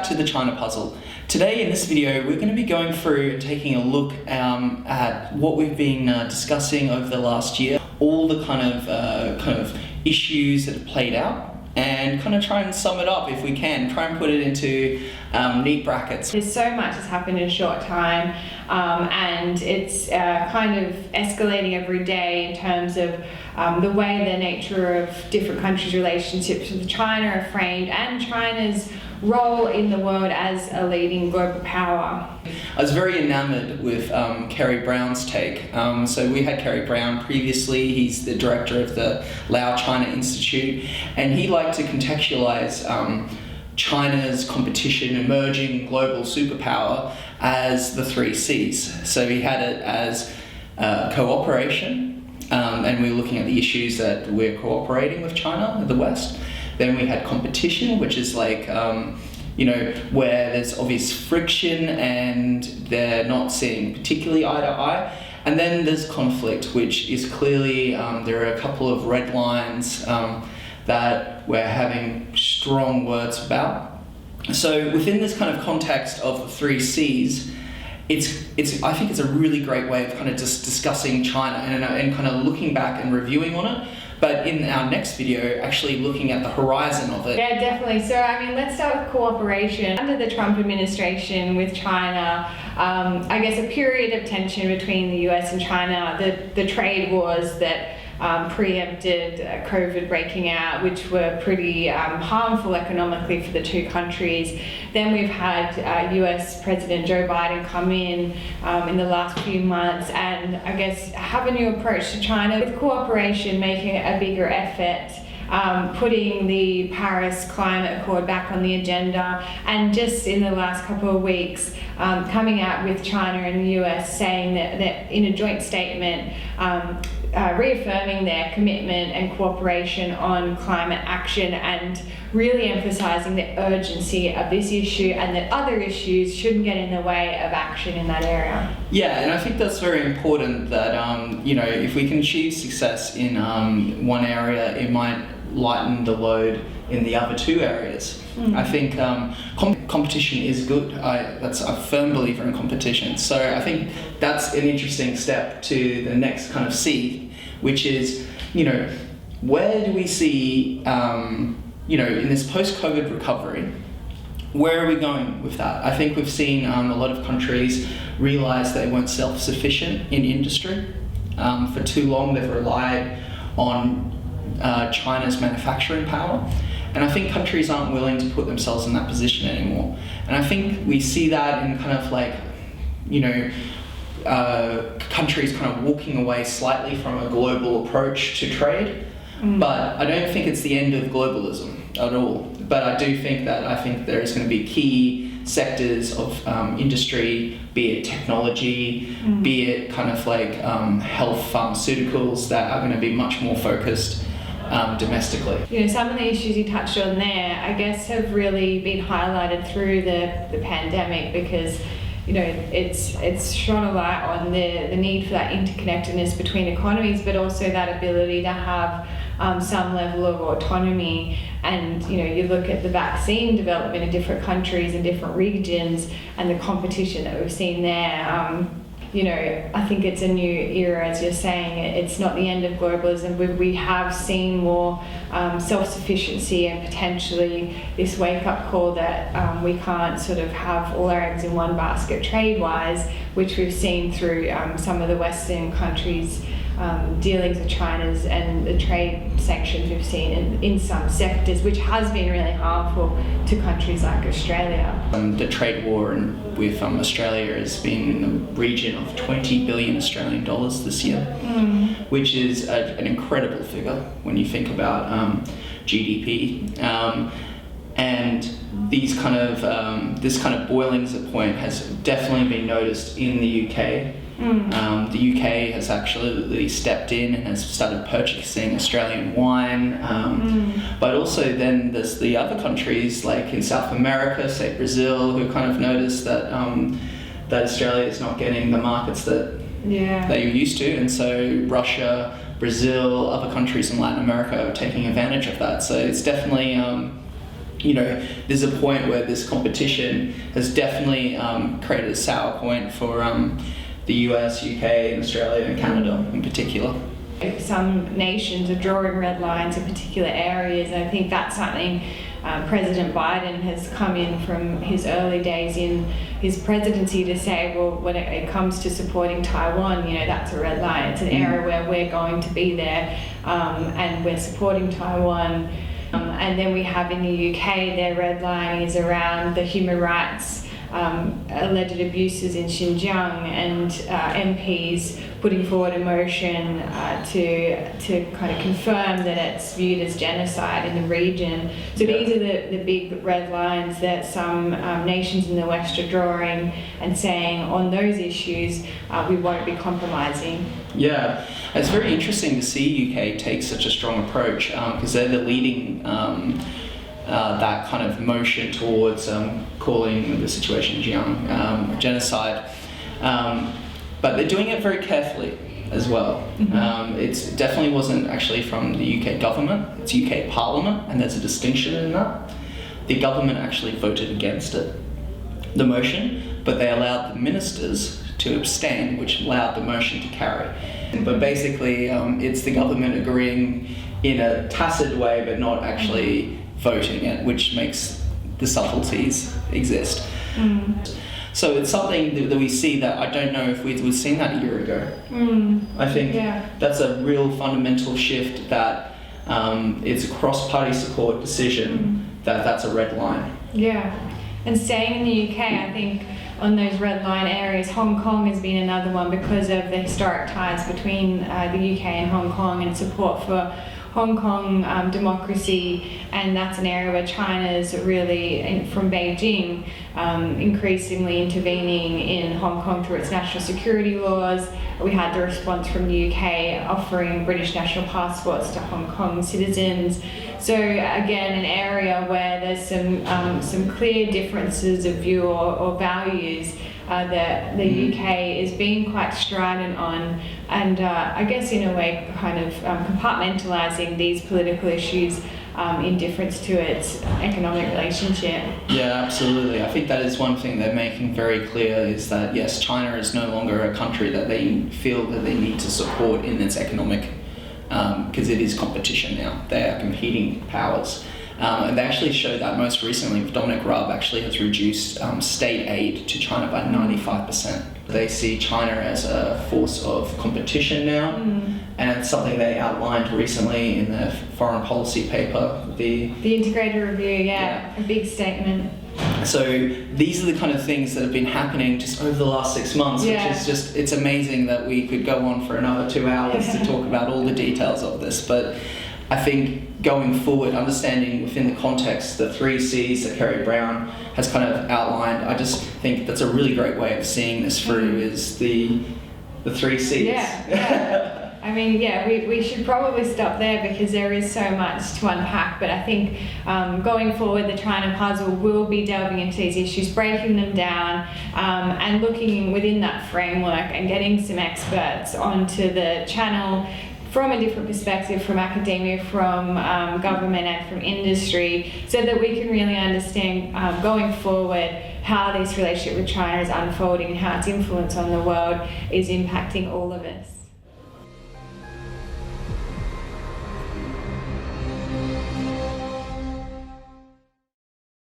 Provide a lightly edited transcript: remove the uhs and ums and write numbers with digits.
back to the China puzzle. Today in this video we're going to be going through and taking a look at what we've been discussing over the last year, all the kind of issues that have played out, and kind of try and sum it up if we can, try and put it into neat brackets. There's so much has happened in a short time, and it's kind of escalating every day in terms of the way the nature of different countries' relationships with China are framed, and China's role in the world as a leading global power. I was very enamored with Kerry Brown's take. So we had Kerry Brown previously. He's the director of the Lau China Institute, and he liked to contextualize China's competition, emerging global superpower, as the three C's. So he had it as cooperation, and we were looking at the issues that we're cooperating with China, the West. Then we had competition, which is like, where there's obvious friction and they're not seeing particularly eye to eye. And then there's conflict, which is clearly, there are a couple of red lines that we're having strong words about. So within this kind of context of the three C's, I think it's a really great way of kind of just discussing China and kind of looking back and reviewing on it. But in our next video, actually looking at the horizon of it. Yeah, definitely. So, let's start with cooperation. Under the Trump administration with China, I guess a period of tension between the US and China, the trade wars that preempted COVID breaking out, which were pretty harmful economically for the two countries. Then we've had US President Joe Biden come in the last few months and I guess have a new approach to China with cooperation, making a bigger effort, putting the Paris Climate Accord back on the agenda, and just in the last couple of weeks coming out with China and the US saying that in a joint statement, reaffirming their commitment and cooperation on climate action and really emphasising the urgency of this issue and that other issues shouldn't get in the way of action in that area. Yeah, and I think that's very important that, if we can achieve success in one area, it might lighten the load in the other two areas. I think competition is good. That's a firm believer in competition. So I think that's an interesting step to the next kind of C, which is, where do we see, in this post-COVID recovery, where are we going with that? I think we've seen a lot of countries realize they weren't self-sufficient in industry. For too long they've relied on China's manufacturing power. And I think countries aren't willing to put themselves in that position anymore. And I think we see that in kind of like, countries kind of walking away slightly from a global approach to trade. But I don't think it's the end of globalism at all. But I do think that there is going to be key sectors of industry, be it technology, be it kind of like health pharmaceuticals, that are going to be much more focused domestically. Some of the issues you touched on there, I guess, have really been highlighted through the pandemic because, it's shone a light on the need for that interconnectedness between economies, but also that ability to have some level of autonomy. And, you look at the vaccine development in different countries and different regions and the competition that we've seen there. I think it's a new era, as you're saying. It's not the end of globalism. We have seen more self-sufficiency and potentially this wake-up call that we can't sort of have all our eggs in one basket trade-wise, which we've seen through some of the Western countries' dealings with China's and the trade sanctions we've seen in some sectors, which has been really harmful to countries like Australia. The trade war with Australia has been in the region of 20 billion Australian dollars this year, which is an incredible figure when you think about GDP. And these kind of this kind of boiling point has definitely been noticed in the UK. The UK has actually stepped in and has started purchasing Australian wine, but also then there's the other countries like in South America, say Brazil, who kind of noticed that that Australia is not getting the markets that you're used to, and so Russia, Brazil, other countries in Latin America are taking advantage of that. So it's definitely there's a point where this competition has definitely created a sour point for the US, UK, and Australia, and Canada in particular. Some nations are drawing red lines in particular areas, and I think that's something President Biden has come in from his early days in his presidency to say, well, when it comes to supporting Taiwan, that's a red line. It's an area where we're going to be there, and we're supporting Taiwan. And then we have in the UK, their red line is around the human rights alleged abuses in Xinjiang, and MPs putting forward a motion to kind of confirm that it's viewed as genocide in the region. So these are the big red lines that some nations in the West are drawing and saying on those issues we won't be compromising. Yeah, it's very interesting to see UK take such a strong approach because they're the leading that kind of motion towards calling the situation in Xinjiang genocide. But they're doing it very carefully as well. It definitely wasn't actually from the UK government, it's UK Parliament, and there's a distinction in that. The government actually voted against it, the motion, but they allowed the ministers to abstain, which allowed the motion to carry. But basically, it's the government agreeing in a tacit way, but not actually voting it, which makes the subtleties exist. So it's something that we see that I don't know if we'd seen that a year ago. I think that's a real fundamental shift that it's a cross-party support decision that's a red line. Yeah, and staying in the UK, I think on those red line areas, Hong Kong has been another one because of the historic ties between the UK and Hong Kong and support for Hong Kong democracy, and that's an area where China's really, from Beijing, increasingly intervening in Hong Kong through its national security laws. We had the response from the UK offering British national passports to Hong Kong citizens. So again, an area where there's some clear differences of view or values that the UK is being quite strident on, and I guess in a way kind of compartmentalising these political issues in difference to its economic relationship. Yeah, absolutely. I think that is one thing they're making very clear, is that yes, China is no longer a country that they feel that they need to support in its economic, because it is competition now. They are competing powers. And they actually showed that most recently, Dominic Raab actually has reduced state aid to China by 95%. They see China as a force of competition now, and it's something they outlined recently in their foreign policy paper. The Integrated Review, a big statement. So these are the kind of things that have been happening just over the last 6 months, which is just, it's amazing that we could go on for another 2 hours to talk about all the details of this. But I think going forward, understanding within the context the 3 C's that Kerry Brown has kind of outlined, I just think that's a really great way of seeing this through, is the 3 C's. Yeah. I mean, we should probably stop there because there is so much to unpack, but I think going forward the China puzzle will be delving into these issues, breaking them down, and looking within that framework and getting some experts onto the channel from a different perspective, from academia, from government and from industry, so that we can really understand going forward how this relationship with China is unfolding and how its influence on the world is impacting all of us.